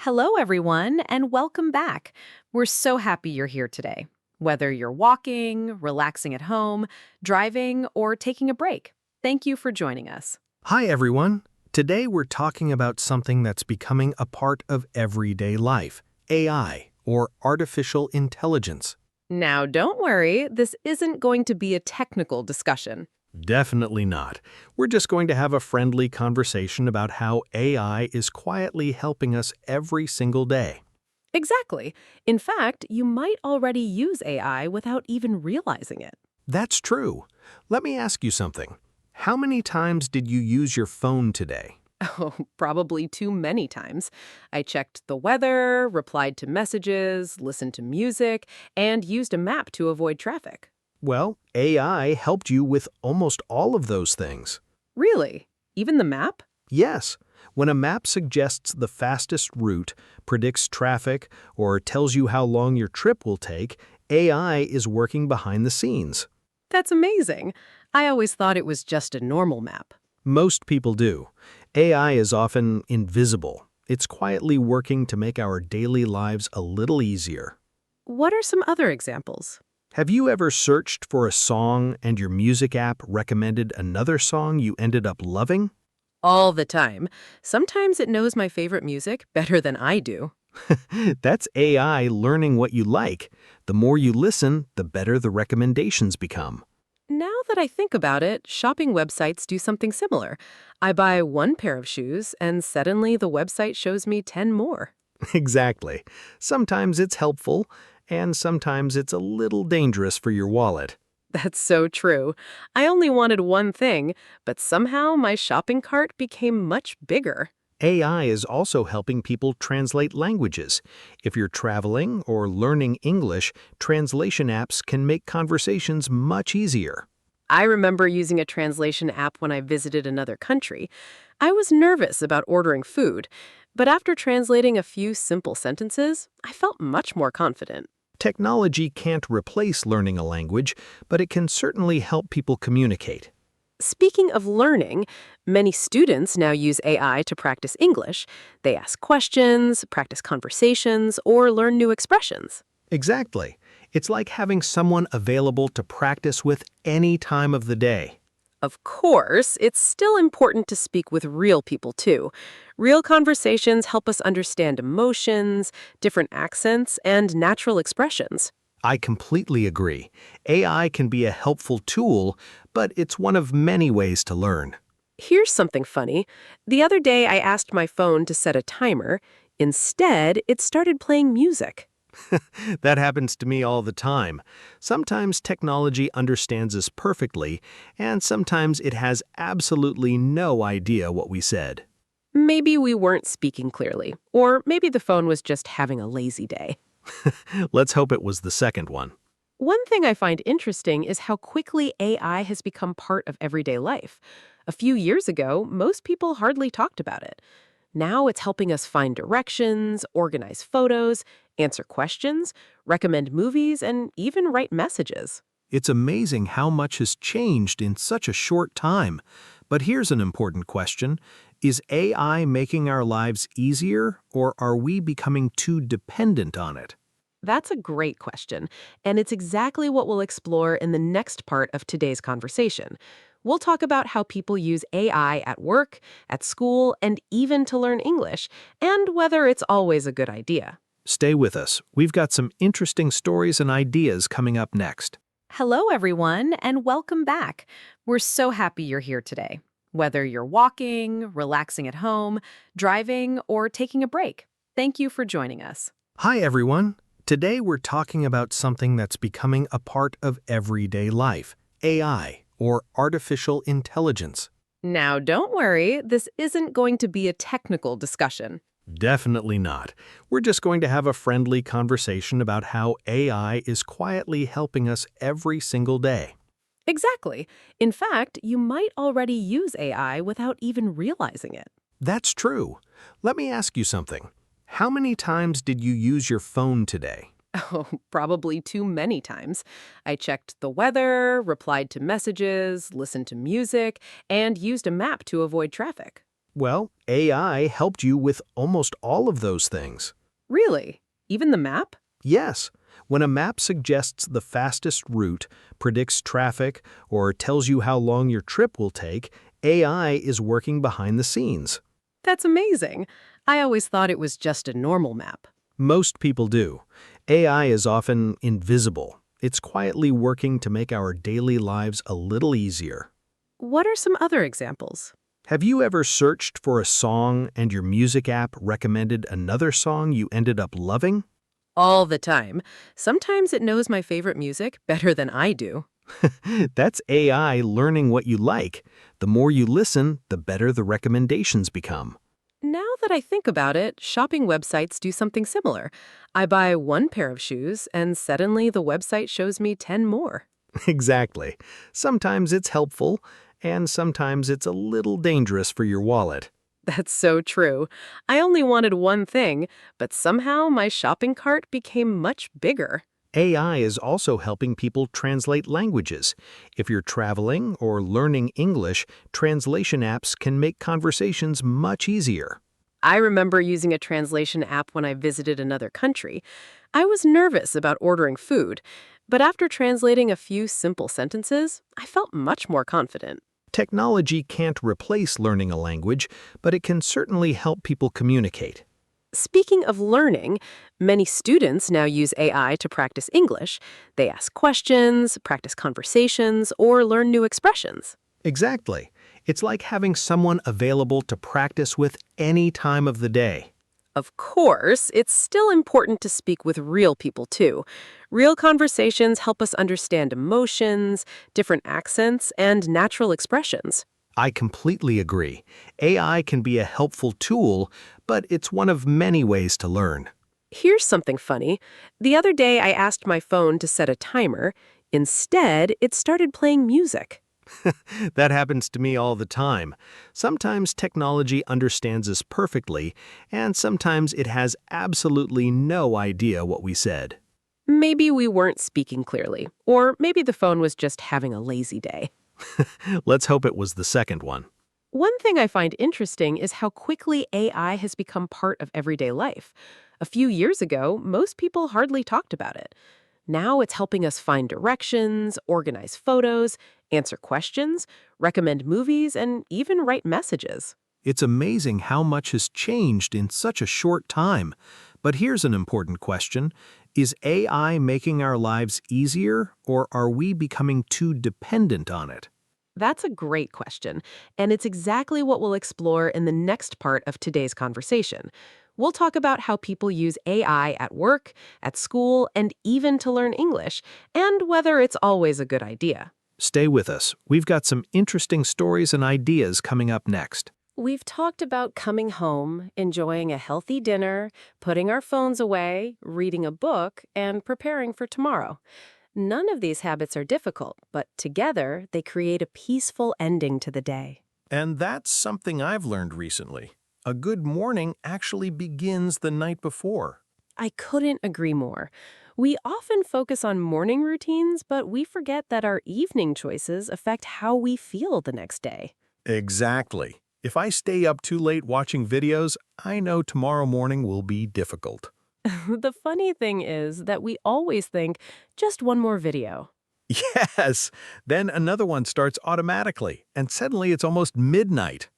Hello, everyone, and welcome back. We're so happy you're here today. Whether you're walking, relaxing at home, driving, or taking a break, thank you for joining us. Hi, everyone. Today we're talking about something that's becoming a part of everyday life AI, or artificial intelligence. Now, don't worry, this isn't going to be a technical discussion. Definitely not. We're just going to have a friendly conversation about how AI is quietly helping us every single day. Exactly. In fact, you might already use AI without even realizing it. That's true. Let me ask you something. How many times did you use your phone today? Oh, probably too many times. I checked the weather, replied to messages, listened to music, and used a map to avoid traffic. Well, AI helped you with almost all of those things. Really? Even the map? Yes, when a map suggests the fastest route, predicts traffic, or tells you how long your trip will take, AI is working behind the scenes. That's amazing. I always thought it was just a normal map. Most people do. AI is often invisible. It's quietly working to make our daily lives a little easier. What are some other examples? Have you ever searched for a song and your music app recommended another song you ended up loving? All the time. Sometimes it knows my favorite music better than I do. That's AI learning what you like. The more you listen, the better the recommendations become. Now that I think about it, shopping websites do something similar. I buy one pair of shoes, and suddenly the website shows me 10 more. Exactly. Sometimes it's helpful, and sometimes it's a little dangerous for your wallet. That's so true. I only wanted one thing, but somehow my shopping cart became much bigger. AI is also helping people translate languages. If you're traveling or learning English, translation apps can make conversations much easier. I remember using a translation app when I visited another country. I was nervous about ordering food, but after translating a few simple sentences, I felt much more confident. Technology can't replace learning a language, but it can certainly help people communicate. Speaking of learning, many students now use AI to practice English. They ask questions, practice conversations, or learn new expressions. Exactly. It's like having someone available to practice with any time of the day. Of course, it's still important to speak with real people, too. Real conversations help us understand emotions, different accents, and natural expressions. I completely agree. AI can be a helpful tool, but it's one of many ways to learn. Here's something funny. The other day, I asked my phone to set a timer. Instead, it started playing music. That happens to me all the time. Sometimes technology understands us perfectly, and sometimes it has absolutely no idea what we said. Maybe we weren't speaking clearly, or maybe the phone was just having a lazy day. Let's hope it was the second one. One thing I find interesting is how quickly AI has become part of everyday life. A few years ago, most people hardly talked about it. Now it's helping us find directions, organize photos, answer questions, recommend movies, and even write messages. It's amazing how much has changed in such a short time. But here's an important question. Is AI making our lives easier, or are we becoming too dependent on it? That's a great question, and it's exactly what we'll explore in the next part of today's conversation. We'll talk about how people use AI at work, at school, and even to learn English, and whether it's always a good idea. Stay with us. We've got some interesting stories and ideas coming up next. Hello, everyone, and welcome back. We're so happy you're here today. Whether you're walking, relaxing at home, driving, or taking a break, thank you for joining us. Hi, everyone. Today we're talking about something that's becoming a part of everyday life AI, or artificial intelligence. Now, don't worry, this isn't going to be a technical discussion. Definitely not. We're just going to have a friendly conversation about how AI is quietly helping us every single day. Exactly. In fact, you might already use AI without even realizing it. That's true. Let me ask you something. How many times did you use your phone today? Oh, probably too many times. I checked the weather, replied to messages, listened to music, and used a map to avoid traffic. Well, AI helped you with almost all of those things. Really? Even the map? Yes, when a map suggests the fastest route, predicts traffic, or tells you how long your trip will take, AI is working behind the scenes. That's amazing. I always thought it was just a normal map. Most people do. AI is often invisible. It's quietly working to make our daily lives a little easier. What are some other examples? Have you ever searched for a song and your music app recommended another song you ended up loving? All the time. Sometimes it knows my favorite music better than I do. That's AI learning what you like. The more you listen, the better the recommendations become. Now that I think about it, shopping websites do something similar. I buy one pair of shoes, and suddenly the website shows me 10 more. Exactly. Sometimes it's helpful, and sometimes it's a little dangerous for your wallet. That's so true. I only wanted one thing, but somehow my shopping cart became much bigger. AI is also helping people translate languages. If you're traveling or learning English, translation apps can make conversations much easier. I remember using a translation app when I visited another country. I was nervous about ordering food, but after translating a few simple sentences, I felt much more confident. Technology can't replace learning a language, but it can certainly help people communicate. Speaking of learning, many students now use AI to practice English. They ask questions, practice conversations, or learn new expressions. Exactly. It's like having someone available to practice with any time of the day. Of course, it's still important to speak with real people, too. Real conversations help us understand emotions, different accents, and natural expressions. I completely agree. AI can be a helpful tool, but it's one of many ways to learn. Here's something funny. The other day, I asked my phone to set a timer. Instead, it started playing music. That happens to me all the time. Sometimes technology understands us perfectly, and sometimes it has absolutely no idea what we said. Maybe we weren't speaking clearly, or maybe the phone was just having a lazy day. Let's hope it was the second one. One thing I find interesting is how quickly AI has become part of everyday life. A few years ago, most people hardly talked about it. Now it's helping us find directions, organize photos, answer questions, recommend movies, and even write messages. It's amazing how much has changed in such a short time. But here's an important question. Is AI making our lives easier, or are we becoming too dependent on it? That's a great question, and it's exactly what we'll explore in the next part of today's conversation. We'll talk about how people use AI at work, at school, and even to learn English, and whether it's always a good idea. Stay with us. We've got some interesting stories and ideas coming up next. We've talked about coming home, enjoying a healthy dinner, putting our phones away, reading a book, and preparing for tomorrow. None of these habits are difficult, but together they create a peaceful ending to the day. And that's something I've learned recently. A good morning actually begins the night before. I couldn't agree more. We often focus on morning routines, but we forget that our evening choices affect how we feel the next day. Exactly. If I stay up too late watching videos, I know tomorrow morning will be difficult. The funny thing is that we always think, just one more video. Yes, then another one starts automatically, and suddenly it's almost midnight.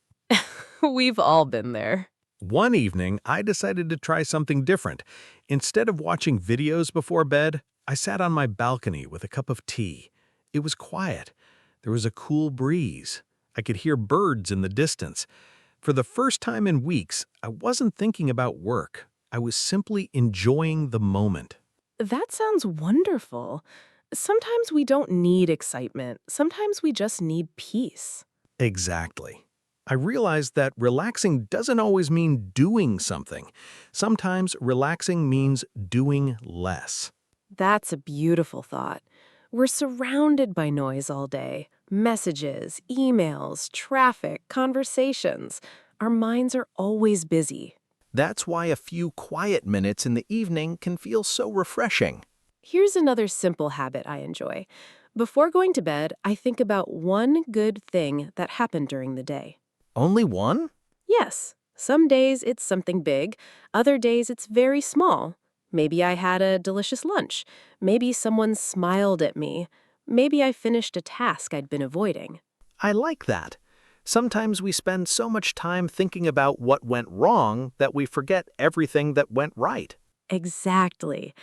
We've all been there. One evening, I decided to try something different. Instead of watching videos before bed, I sat on my balcony with a cup of tea. It was quiet. There was a cool breeze. I could hear birds in the distance. For the first time in weeks, I wasn't thinking about work. I was simply enjoying the moment. That sounds wonderful. Sometimes we don't need excitement. Sometimes we just need peace. Exactly. I realized that relaxing doesn't always mean doing something. Sometimes relaxing means doing less. That's a beautiful thought. We're surrounded by noise all day. Messages, emails, traffic, conversations. Our minds are always busy. That's why a few quiet minutes in the evening can feel so refreshing. Here's another simple habit I enjoy. Before going to bed, I think about one good thing that happened during the day. Only one? Yes, some days it's something big, other days it's very small. Maybe I had a delicious lunch. Maybe someone smiled at me. Maybe I finished a task I'd been avoiding. I like that. Sometimes we spend so much time thinking about what went wrong that we forget everything that went right. Exactly.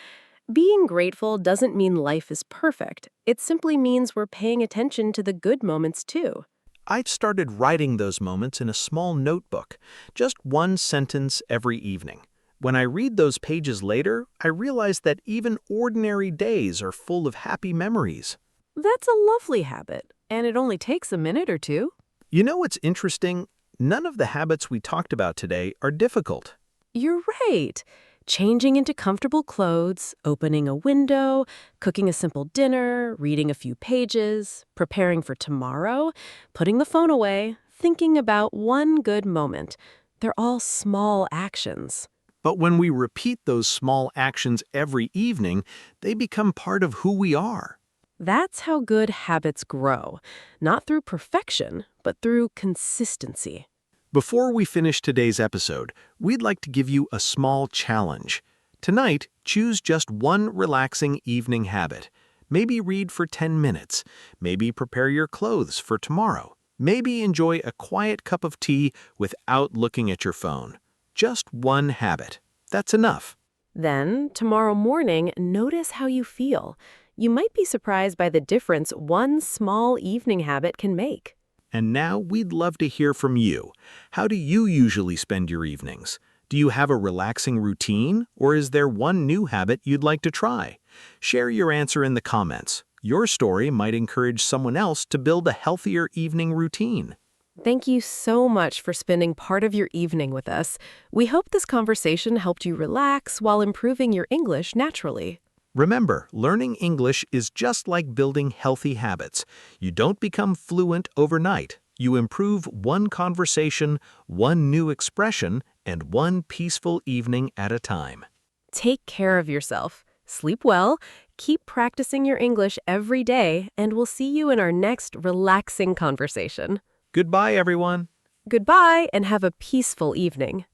Being grateful doesn't mean life is perfect. It simply means we're paying attention to the good moments too. I've started writing those moments in a small notebook, just one sentence every evening. When I read those pages later, I realize that even ordinary days are full of happy memories. That's a lovely habit, and it only takes a minute or two. You know what's interesting? None of the habits we talked about today are difficult. You're right. Changing into comfortable clothes, opening a window, cooking a simple dinner, reading a few pages, preparing for tomorrow, putting the phone away, thinking about one good moment. They're all small actions. But when we repeat those small actions every evening, they become part of who we are. That's how good habits grow, not through perfection, but through consistency. Before we finish today's episode, we'd like to give you a small challenge. Tonight, choose just one relaxing evening habit. Maybe read for 10 minutes. Maybe prepare your clothes for tomorrow. Maybe enjoy a quiet cup of tea without looking at your phone. Just one habit. That's enough. Then, tomorrow morning, notice how you feel. You might be surprised by the difference one small evening habit can make. And now we'd love to hear from you. How do you usually spend your evenings? Do you have a relaxing routine, or is there one new habit you'd like to try? Share your answer in the comments. Your story might encourage someone else to build a healthier evening routine. Thank you so much for spending part of your evening with us. We hope this conversation helped you relax while improving your English naturally. Remember, learning English is just like building healthy habits. You don't become fluent overnight. You improve one conversation, one new expression, and one peaceful evening at a time. Take care of yourself. Sleep well, keep practicing your English every day, and we'll see you in our next relaxing conversation. Goodbye, everyone. Goodbye, and have a peaceful evening.